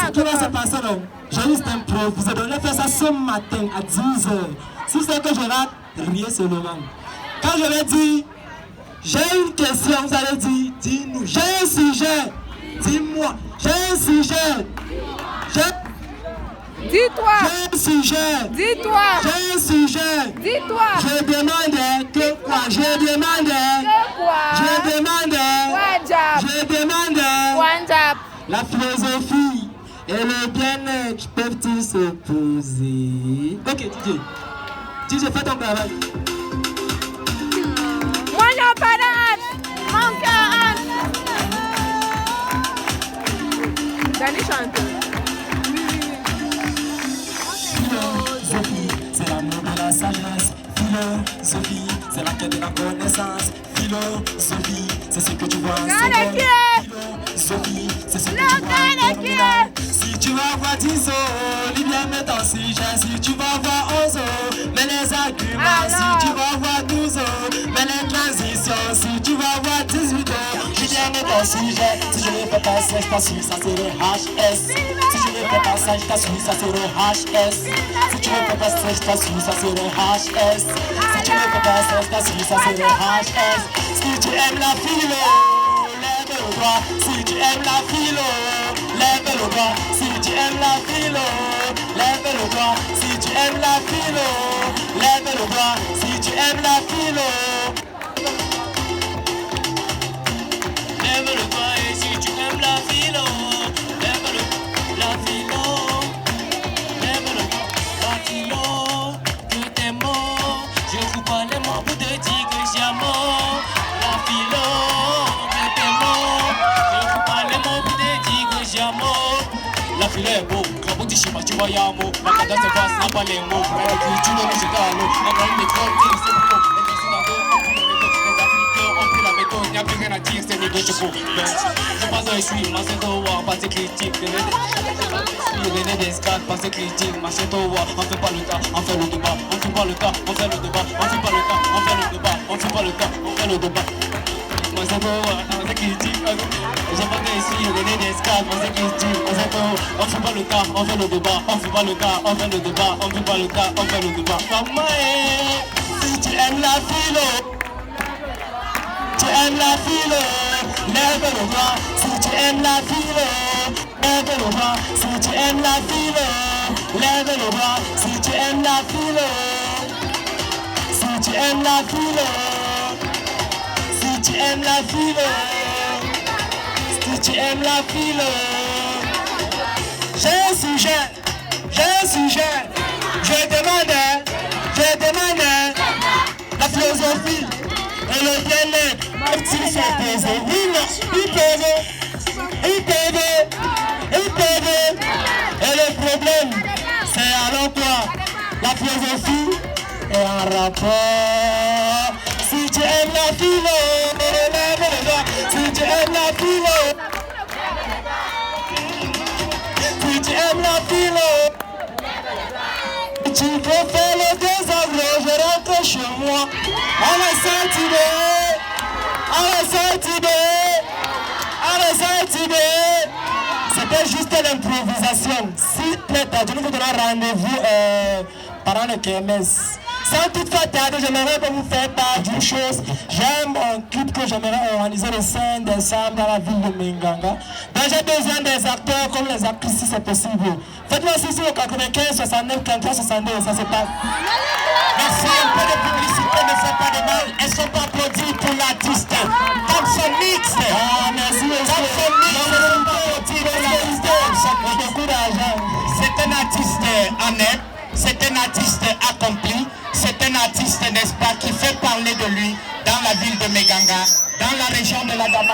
Ce qui va se passer, donc, j'ai juste improvisé. Donc, j'ai fait ça ce matin à 10h. Si c'est que je rate, riez seulement. Quand je vais dire, j'ai une question, vous allez dire, dis-nous. J'ai un sujet, dis-moi. J'ai un sujet. Dis-toi. J'ai un sujet. Dis-toi. J'ai un sujet. Dis-toi. Je demande que quoi? Je demande Que quoi? Je demande Wajab. Je demande Wajab. la philosophie et le bien-être peuvent-ils s'opposer? Ok, DJ, fais ton travail. Moi, non, pas d'âge. Mon cœur, Dani chante. Philosophie, c'est l'amour de la sagesse. Philosophie, c'est la quête de la connaissance. Philosophie, c'est ce que tu vois en seconde. Philosophie, c'est ce que tu vois en terminale. Si tu vas voir 10 ans, Libia met ton sujet. Si tu vas voir 11 ans, mets les arguments. Si tu vas voir 12 ans, mets les transitions. Si tu vas voir 18 ans, Libia met ton sujet. Si je ne fais pas ça, je t'assure, ça c'est le HS. Si je ne fais pas ça, je t'assure, ça c'est le HS. Si tu ne fais pas ça, je t'assure, ça c'est le HS. Si tu ne fais pas ça, je t'assure, ça c'est le HS. Si tu aimes la philo, lève le doigt. Si tu aimes la philo, lève le doigt. Si tu aimes la philo, lève le doigt. Si tu aimes la philo, lève le doigt. Si tu aimes la philo, lève le doigt. Et si tu aimes la philo, lève la philo, lève le doigt. La philo, que tes mots, je vous parle les mots pour te dire que j'aime. La philo, que tes mots, je vous parle les mots pour te dire que j'aime. La philo est beau, quand tu chimas, tu vois y'a un mot. La cadence est basse, n'a pas les mots. Tu ne me jettes à l'eau. La grande méthode, c'est le mot. Les Occidentaux ont pris la méthode. Les Africains ont pris la méthode. Il n'y a plus rien à dire, c'est négociable. Je pense à essuie, ma c'est au war, pas de critique. René d'escale, pas de critique. Ma c'est au war, on fait pas le cas, on fait le débat. On fait pas le cas, on fait le débat. On fait pas le cas, on fait le débat. On fait pas le cas, on fait le débat. Moi c'est au war, on fait critique. Je pense à essuie, René d'escale, pas de critique. On fait pas le cas, on fait le débat. On fait pas le cas, on fait le débat. On fait pas le cas, on fait le débat. Maman, si tu aimes la philo, tu aimes la philo, lève le doigt. Si tu aimes la philo, lève le doigt. Si tu aimes la philo, lève le doigt. Si tu aimes la philo, si tu aimes la philo, si tu aimes la philo, si tu aimes la philo. J'ai un sujet, je demande la philosophie et le bien-être. Ils s'opposent, oui, non, ils peuvent. Et le problème, c'est alors quoi? La philosophie est en rapport. Si tu aimes la philo, lève le doigt. Si tu aimes la philo, si tu aimes la philo, tu peux faire le désordre, je rentre chez moi. À la Saturday. C'était juste l'improvisation. S'il plaît, je nous donnerai rendez-vous pendant le KMS. Sans toutefois tarder, j'aimerais vous faire part d'une chose. J'aime un clip que j'aimerais organiser le 5 décembre dans la ville de Minganga. Donc j'ai besoin des acteurs comme les actrices si c'est possible. Faites-moi aussi sur le 95, 69, 33, 62, ça se passe. Merci, un peu de publicité ne fait pas de mal. Elles sont pas applaudies pour l'artiste. Thompson Mix. Ah, merci monsieur. Thompson Mix, elles sont pas applaudies pour l'artiste. Ça coûte beaucoup d'argent. C'est un artiste honnête, c'est un artiste accompli. C'est un artiste, n'est-ce pas, qui fait parler de lui dans la ville de Minganga, dans la région de la Dama.